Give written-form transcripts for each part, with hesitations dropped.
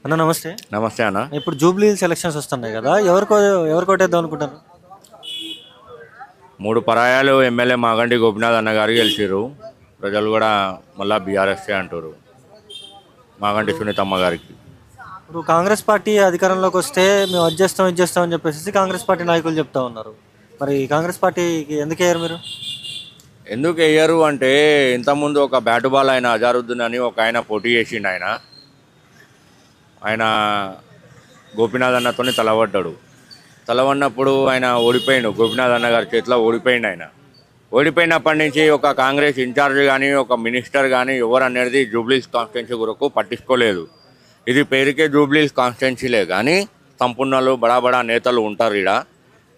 అన్న నమస్తే. నమస్తే అన్న. ఇప్పుడు జూబ్లీ హిల్స్ ఎలక్షన్స్ వస్తున్నాయి కదా, ఎవరు కొట్టేద్దాం అనుకుంటారు? 3 పరాయాలు ఎమ్మెల్యే మాగంటి గోపినాథ్ అన్న గారు గెలిచారు. ప్రజలు కూడా మళ్ళీ బీఆర్ఎస్ఏ అంటారు మాగంటి సునీతమ్మ గారికి. ఇప్పుడు కాంగ్రెస్ పార్టీ అధికారంలోకి వస్తే మేము అది చేస్తాం అని చెప్పేసి కాంగ్రెస్ పార్టీ నాయకులు చెప్తా ఉన్నారు. మరి కాంగ్రెస్ పార్టీకి ఎందుకు వేయరు మీరు? ఎందుకు వేయరు అంటే, ఇంతకుముందు ఒక బ్యాటు బాల్ ఆయన అజారుద్దీన్ అని ఒక ఆయన పోటీ చేసిండు. ఆయన గోపినాథ్ అన్నతోనే తలబడ్డాడు. తలబడినప్పుడు ఆయన ఓడిపోయిండు. గోపినాథ్ అన్న గారి చేతిలో ఓడిపోయిండు. ఓడిపోయినప్పటి నుంచి ఒక కాంగ్రెస్ ఇన్ఛార్జ్ కానీ ఒక మినిస్టర్ కానీ ఎవరు అనేది జూబ్లీహిల్స్ కాన్స్టిట్యున్సీ కొరకు పట్టించుకోలేదు. ఇది పేరుకే జూబ్లీహిల్స్ కాన్స్టిట్యున్సీలే కానీ సంపూర్ణలు బడా నేతలు ఉంటారు ఇక్కడ.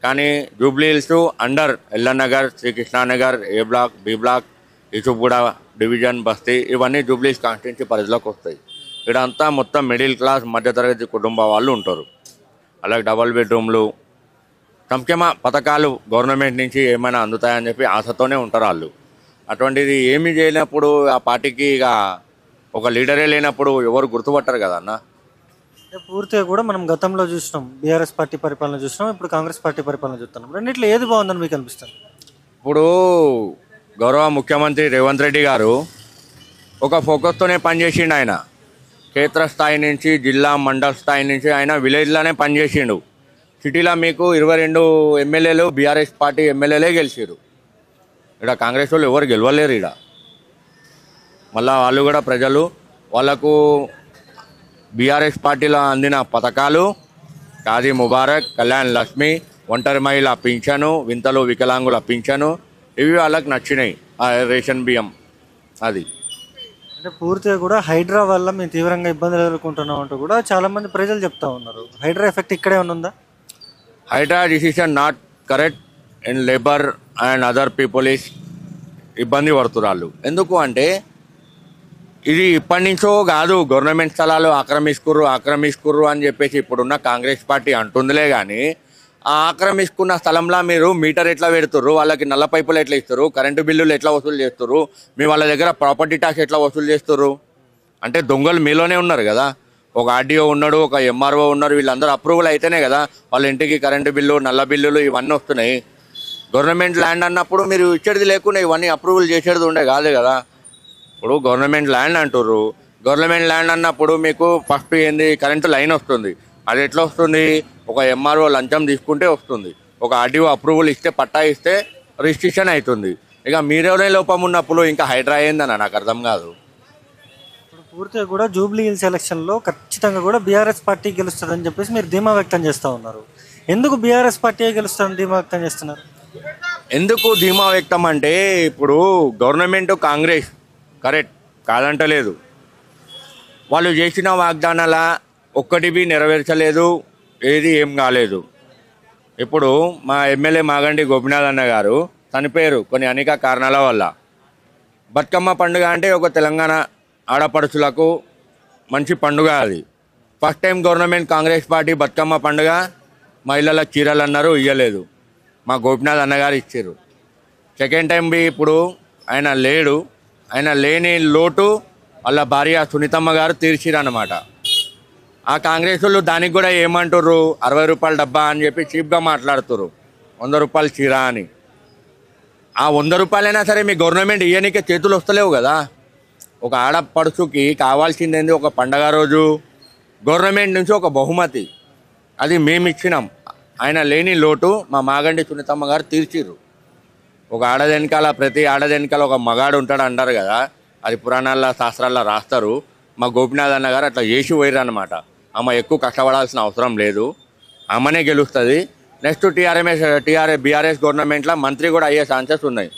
కానీ Jubilee Hills under Yellanagar, Srikrishnanagar, A block, B block, Yousufguda division, బస్తీ ఇవన్నీ జూబ్లీహిల్స్ కాన్స్టిట్యున్సీ పరిధిలోకి వస్తాయి. ఇక్కడంతా మొత్తం మిడిల్ క్లాస్ మధ్యతరగతి కుటుంబ వాళ్ళు ఉంటారు. అలాగే డబల్ బెడ్రూమ్లు, సంక్షేమ పథకాలు గవర్నమెంట్ నుంచి ఏమైనా అందుతాయని చెప్పి ఆశతోనే ఉంటారు వాళ్ళు. అటువంటిది ఏమీ చేయనప్పుడు ఆ పార్టీకి ఇక ఒక లీడరే లేనప్పుడు ఎవరు గుర్తుపట్టరు కదా అన్న. పూర్తిగా కూడా మనం గతంలో చూసినాం, బీఆర్ఎస్ పార్టీ పరిపాలన చూసినాం, ఇప్పుడు కాంగ్రెస్ పార్టీ పరిపాలన చూస్తున్నాం. రెండిట్లో ఏది బాగుందని మీకు అనిపిస్తుంది? ఇప్పుడు గౌరవ ముఖ్యమంత్రి రేవంత్ రెడ్డి గారు ఒక ఫోకస్తోనే పనిచేసిండు. ఆయన క్షేత్రస్థాయి నుంచి జిల్లా మండల స్థాయి నుంచి ఆయన విలేజ్లోనే పనిచేసిండు. సిటీలో మీకు 22 ఎమ్మెల్యేలు బీఆర్ఎస్ పార్టీ ఎమ్మెల్యేలే గెలిచారు. ఇక్కడ కాంగ్రెస్ వాళ్ళు ఎవరు గెలవలేరు. ఇక్కడ మళ్ళా వాళ్ళు కూడా ప్రజలు వాళ్ళకు బీఆర్ఎస్ పార్టీలో అందిన పథకాలు, షాదీ ముబారక్, కళ్యాణ్ లక్ష్మి, ఒంటరి మహిళ పింఛను, వింతలు వికలాంగుల పింఛను, ఇవి వాళ్ళకి నచ్చినాయి. ఆ రేషన్ బియ్యం అది. అంటే పూర్తిగా కూడా హైడ్రా వల్ల మేము తీవ్రంగా ఇబ్బందులు ఎదుర్కొంటున్నాం అంటూ కూడా చాలామంది ప్రజలు చెప్తా ఉన్నారు. హైడ్రా ఎఫెక్ట్ ఇక్కడే ఉందా? Hydraa decision not correct and labour and other people is ఇబ్బంది పడుతున్నారు. ఎందుకు అంటే ఇది ఇప్పటి నుంచో కాదు, గవర్నమెంట్ స్థలాలు ఆక్రమించుకుర్రు అని చెప్పేసి ఇప్పుడున్న కాంగ్రెస్ పార్టీ అంటుందిలే. కానీ ఆ ఆక్రమించుకున్న స్థలంలో మీరు మీటర్ ఎట్లా పెడుతుర్రు, వాళ్ళకి నల్ల పైపులు ఎట్లా ఇస్తారు, కరెంటు బిల్లులు ఎట్లా వసూలు చేస్తుర్రు, మీ వాళ్ళ దగ్గర ప్రాపర్టీ ట్యాక్స్ ఎట్లా వసూలు చేస్తుర్రు? అంటే దొంగలు మీలోనే ఉన్నారు కదా. ఒక ఆర్డీఓ ఉన్నాడు, ఒక ఎంఆర్ఓ ఉన్నారు, వీళ్ళందరూ అప్రూవల్ అయితేనే కదా వాళ్ళ ఇంటికి కరెంటు బిల్లు, నల్ల బిల్లులు ఇవన్నీ వస్తున్నాయి. గవర్నమెంట్ ల్యాండ్ అన్నప్పుడు మీరు ఇచ్చేది లేకుండా ఇవన్నీ అప్రూవల్ చేసేది ఉండే కాదు కదా. ఇప్పుడు గవర్నమెంట్ ల్యాండ్ అంటుర్రు. గవర్నమెంట్ ల్యాండ్ అన్నప్పుడు మీకు ఫస్ట్ ఏంది, కరెంటు లైన్ వస్తుంది. అది ఎట్లా వస్తుంది? ఒక ఎంఆర్ఓ లంచం తీసుకుంటే వస్తుంది. ఒక ఆర్డీఓ అప్రూవల్ ఇస్తే, పట్టా ఇస్తే రిజిస్ట్రేషన్ అవుతుంది. ఇక మీరేనే లోపం ఉన్నప్పుడు ఇంకా హైడ్రా అయిందన్న నాకు అర్థం కాదు. ఇప్పుడు పూర్తిగా కూడా జూబ్లీ హిల్స్ ఎలక్షన్లో ఖచ్చితంగా కూడా బీఆర్ఎస్ పార్టీ గెలుస్తుందని చెప్పేసి మీరు ధీమా వ్యక్తం చేస్తూ ఉన్నారు. ఎందుకు బీఆర్ఎస్ పార్టీ గెలుస్తుందని ధీమా వ్యక్తం చేస్తున్నారు? ఎందుకు ధీమా వ్యక్తం అంటే, ఇప్పుడు గవర్నమెంట్ కాంగ్రెస్ కరెక్ట్ కాదంటలేదు. వాళ్ళు చేసిన వాగ్దానాల ఒక్కటివి నెరవేర్చలేదు, ఏది ఏం కాలేదు. ఇప్పుడు మా ఎమ్మెల్యే మాగంటి గోపినాథ్ అన్న గారు చనిపోయారు కొన్ని అనేక కారణాల వల్ల. బతుకమ్మ పండుగ అంటే ఒక తెలంగాణ ఆడపడుచులకు మంచి పండుగ. అది first time government Congress party Bathukamma పండుగ మహిళల చీరలు అన్నారు, ఇవ్వలేదు. మా గోపినాథ్ అన్నగారు ఇచ్చారు. సెకండ్ టైం ఇప్పుడు ఆయన లేడు. ఆయన లేని లోటు వాళ్ళ భార్య సునీతమ్మ గారు తీర్చిరన్నమాట. ఆ కాంగ్రెస్ వాళ్ళు దానికి కూడా ఏమంటారు, 60 రూపాయల డబ్బా అని చెప్పి చీప్గా మాట్లాడుతారు, 100 రూపాయల చీర అని. ఆ 100 రూపాయలైనా సరే మీ గవర్నమెంట్ ఇయ్యనికే చేతులు వస్తలేవు కదా. ఒక ఆడపడుచుకి కావాల్సిందేంది, ఒక పండగ రోజు గవర్నమెంట్ నుంచి ఒక బహుమతి, అది మేము ఇచ్చినాం. ఆయన లేని లోటు మా మాగంటి సునీతమ్మ గారు తీర్చిర్రు. ఒక ఆడదెనకాల, ప్రతి ఆడదెనకాల ఒక మగాడు ఉంటాడు అంటారు కదా, అది పురాణాల్లో శాస్త్రాల్లో రాస్తారు. మా గోపినాథ్ అన్న గారు అట్లా చేసి పోయారు అనమాట. ఆమె ఎక్కువ కష్టపడాల్సిన అవసరం లేదు, ఆమెనే గెలుస్తుంది. నెక్స్ట్ బీఆర్ఎస్ గవర్నమెంట్లో మంత్రి కూడా అయ్యే ఛాన్సెస్ ఉన్నాయి.